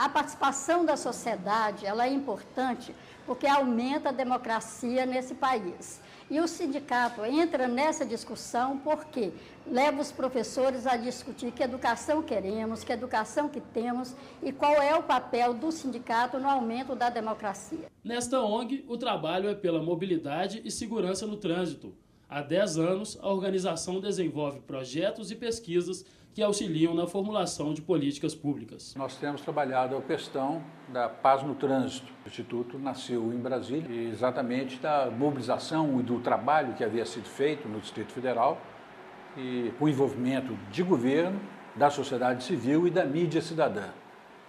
A participação da sociedade, ela é importante porque aumenta a democracia nesse país. E o sindicato entra nessa discussão porque leva os professores a discutir que educação queremos, que educação que temos e qual é o papel do sindicato no aumento da democracia. Nesta ONG, o trabalho é pela mobilidade e segurança no trânsito. Há 10 anos, a organização desenvolve projetos e pesquisas que auxiliam na formulação de políticas públicas. Nós temos trabalhado a questão da paz no trânsito. O Instituto nasceu em Brasília, exatamente da mobilização e do trabalho que havia sido feito no Distrito Federal, e com o envolvimento de governo, da sociedade civil e da mídia cidadã.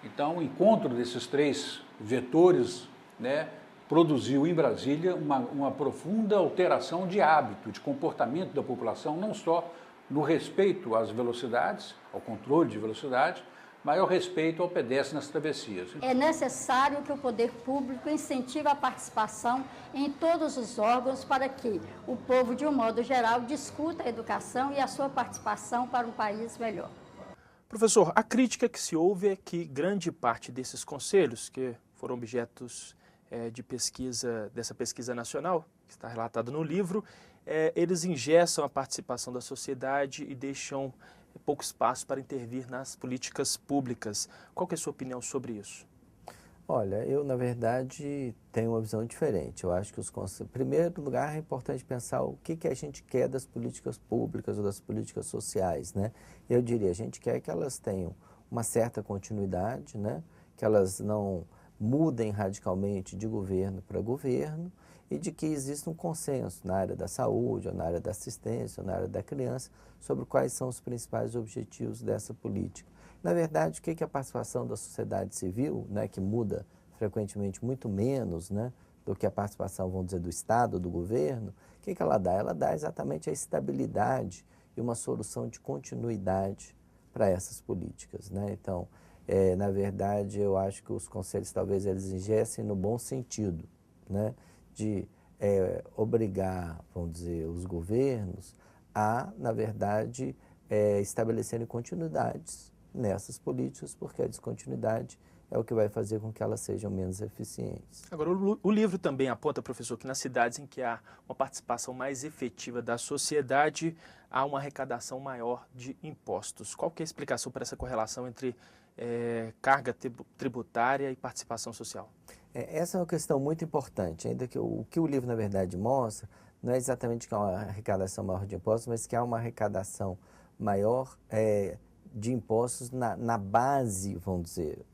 Então, o encontro desses três vetores, produziu em Brasília uma profunda alteração de hábito, de comportamento da população, não só no respeito às velocidades, ao controle de velocidade, mas ao respeito ao pedestre nas travessias. É necessário que o poder público incentive a participação em todos os órgãos para que o povo, de um modo geral, discuta a educação e a sua participação para um país melhor. Professor, a crítica que se ouve é que grande parte desses conselhos, que foram objetos de pesquisa, dessa pesquisa nacional, que está relatado no livro, eles engessam a participação da sociedade e deixam pouco espaço para intervir nas políticas públicas. Qual que é a sua opinião sobre isso? Olha, eu, na verdade, tenho uma visão diferente. Eu acho que em primeiro lugar, é importante pensar o que a gente quer das políticas públicas ou das políticas sociais, né? Eu diria, a gente quer que elas tenham uma certa continuidade, né? Que elas não mudem radicalmente de governo para governo e de que exista um consenso na área da saúde, ou na área da assistência, ou na área da criança, sobre quais são os principais objetivos dessa política. Na verdade, o que a participação da sociedade civil, né, que muda frequentemente muito menos, né, do que a participação, vamos dizer, do Estado, do governo, o que ela dá? Ela dá exatamente a estabilidade e uma solução de continuidade para essas políticas, né? Então, na verdade, eu acho que os conselhos talvez eles ingessem no bom sentido, né, de obrigar, vamos dizer, os governos a, na verdade, estabelecerem continuidades nessas políticas, porque a descontinuidade é o que vai fazer com que elas sejam menos eficientes. Agora, o livro também aponta, professor, que nas cidades em que há uma participação mais efetiva da sociedade, há uma arrecadação maior de impostos. Qual que é a explicação para essa correlação entre carga tributária e participação social? Essa é uma questão muito importante, ainda que o que o livro, na verdade, mostra, não é exatamente que há uma arrecadação maior de impostos, mas que há uma arrecadação maior de impostos na base, vamos dizer,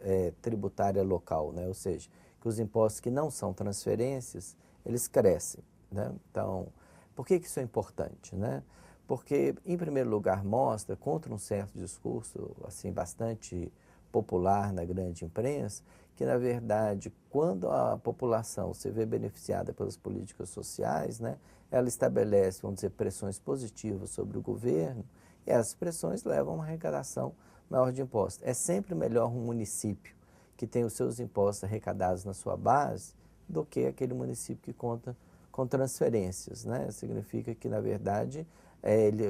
tributária local, né? Ou seja, que os impostos que não são transferências, eles crescem, né? Então, por que isso é importante, né? Porque, em primeiro lugar, mostra, contra um certo discurso, assim, bastante popular na grande imprensa, que, na verdade, quando a população se vê beneficiada pelas políticas sociais, né, ela estabelece, vamos dizer, pressões positivas sobre o governo, e essas pressões levam a uma arrecadação maior de impostos. É sempre melhor um município que tem os seus impostos arrecadados na sua base do que aquele município que conta com transferências, né? Significa que, na verdade,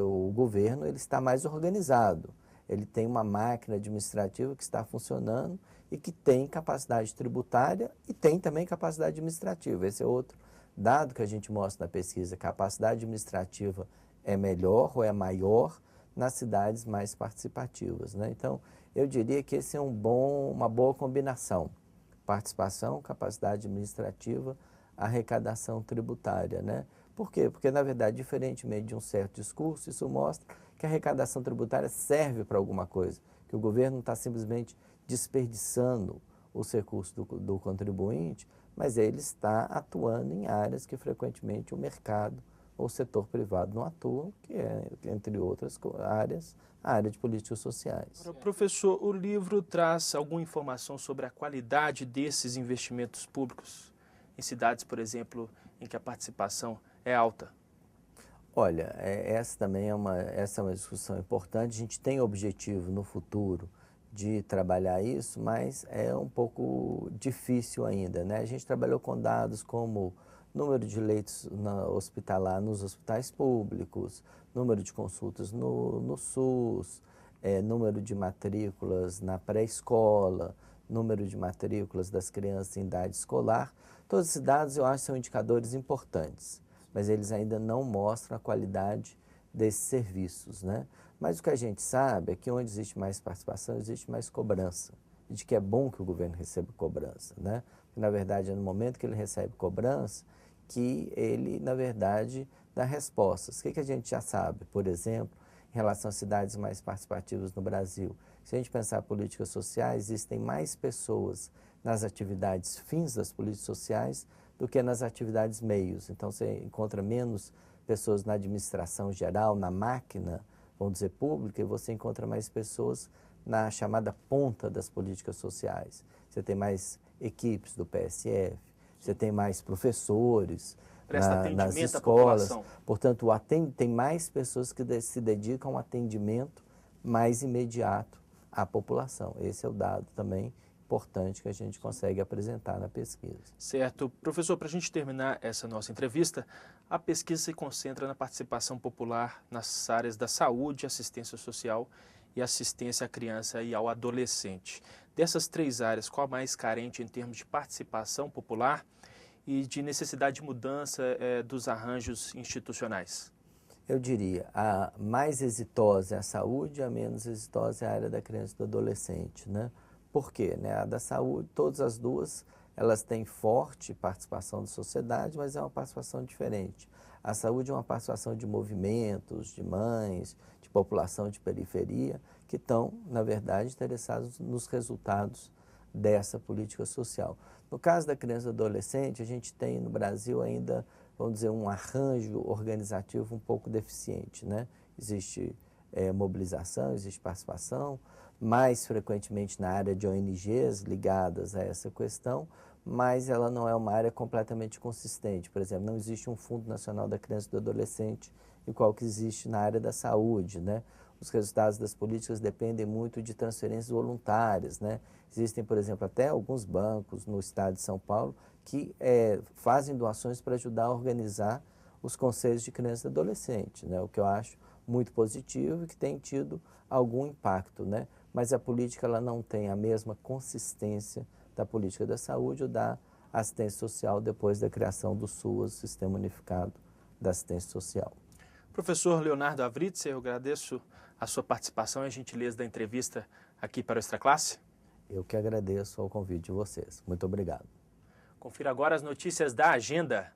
o governo ele está mais organizado, ele tem uma máquina administrativa que está funcionando e que tem capacidade tributária e tem também capacidade administrativa. Esse é outro dado que a gente mostra na pesquisa, a capacidade administrativa é melhor ou é maior nas cidades mais participativas, né? Então, eu diria que esse é uma boa combinação, participação, capacidade administrativa, arrecadação tributária, né? Por quê? Porque, na verdade, diferentemente de um certo discurso, isso mostra que a arrecadação tributária serve para alguma coisa, que o governo não está simplesmente desperdiçando os recursos do contribuinte, mas ele está atuando em áreas que frequentemente o mercado ou o setor privado não atua, que é, entre outras áreas, a área de políticas sociais. Professor, o livro traz alguma informação sobre a qualidade desses investimentos públicos em cidades, por exemplo, em que a participação é alta? Olha, essa também é uma discussão importante. A gente tem o objetivo no futuro de trabalhar isso, mas é um pouco difícil ainda, né? A gente trabalhou com dados como número de leitos hospitalar nos hospitais públicos, número de consultas no SUS, número de matrículas na pré-escola, número de matrículas das crianças em idade escolar. Todos esses dados eu acho que são indicadores importantes, mas eles ainda não mostram a qualidade desses serviços, né? Mas o que a gente sabe é que onde existe mais participação, existe mais cobrança. E de que é bom que o governo receba cobrança, né? Porque, na verdade, é no momento que ele recebe cobrança que ele, na verdade, dá respostas. O que a gente já sabe, por exemplo, em relação às cidades mais participativas no Brasil? Se a gente pensar políticas sociais, existem mais pessoas nas atividades fins das políticas sociais do que nas atividades meios. Então, você encontra menos pessoas na administração geral, na máquina, vamos dizer, pública, e você encontra mais pessoas na chamada ponta das políticas sociais. Você tem mais equipes do PSF, você tem mais professores nas escolas. Portanto, tem mais pessoas que se dedicam ao atendimento mais imediato à população. Esse é o dado também importante que a gente consegue apresentar na pesquisa. Certo. Professor, para a gente terminar essa nossa entrevista, a pesquisa se concentra na participação popular nas áreas da saúde, assistência social e assistência à criança e ao adolescente. Dessas três áreas, qual a mais carente em termos de participação popular e de necessidade de mudança dos arranjos institucionais? Eu diria, a mais exitosa é a saúde, a menos exitosa é a área da criança e do adolescente, né? Por quê? Né? A da saúde, todas as duas, elas têm forte participação da sociedade, mas é uma participação diferente. A saúde é uma participação de movimentos, de mães, de população de periferia, que estão, na verdade, interessados nos resultados dessa política social. No caso da criança e do adolescente, a gente tem no Brasil ainda, vamos dizer, um arranjo organizativo um pouco deficiente, né? Existe mobilização, existe participação, mais frequentemente na área de ONGs ligadas a essa questão, mas ela não é uma área completamente consistente. Por exemplo, não existe um Fundo Nacional da Criança e do Adolescente igual que existe na área da saúde, né? Os resultados das políticas dependem muito de transferências voluntárias, né? Existem, por exemplo, até alguns bancos no estado de São Paulo que fazem doações para ajudar a organizar os conselhos de criança e adolescente, né? O que eu acho muito positivo e que tem tido algum impacto, né? Mas a política ela não tem a mesma consistência da política da saúde ou da assistência social depois da criação do SUAS, Sistema Unificado da Assistência Social. Professor Leonardo Avritzer, eu agradeço a sua participação e a gentileza da entrevista aqui para o Extra Classe. Eu que agradeço ao convite de vocês. Muito obrigado. Confira agora as notícias da agenda.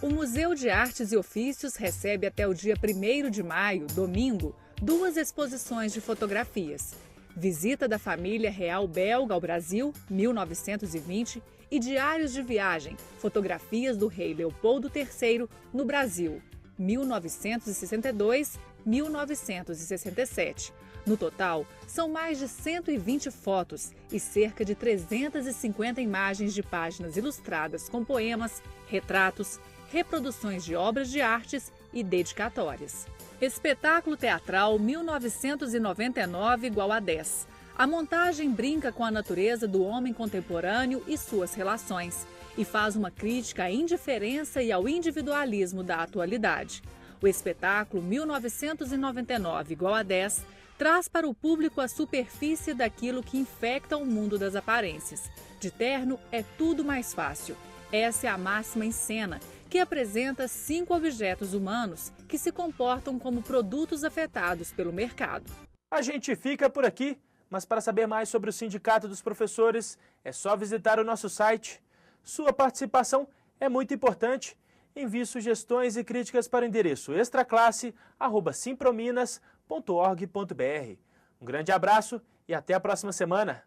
O Museu de Artes e Ofícios recebe até o dia 1º de maio, domingo, 2 exposições de fotografias. Visita da família real belga ao Brasil, 1920, e Diários de Viagem, fotografias do rei Leopoldo III no Brasil, 1962-1967. No total, são mais de 120 fotos e cerca de 350 imagens de páginas ilustradas com poemas, retratos, reproduções de obras de artes e dedicatórias. Espetáculo teatral 1999 igual a 10. A montagem brinca com a natureza do homem contemporâneo e suas relações e faz uma crítica à indiferença e ao individualismo da atualidade. O espetáculo 1999 igual a 10 traz para o público a superfície daquilo que infecta o mundo das aparências. De terno é tudo mais fácil. Essa é a máxima em cena, que apresenta 5 objetos humanos que se comportam como produtos afetados pelo mercado. A gente fica por aqui, mas para saber mais sobre o Sindicato dos Professores, é só visitar o nosso site. Sua participação é muito importante. Envie sugestões e críticas para o endereço extraclasse@simprominas.org.br. Um grande abraço e até a próxima semana.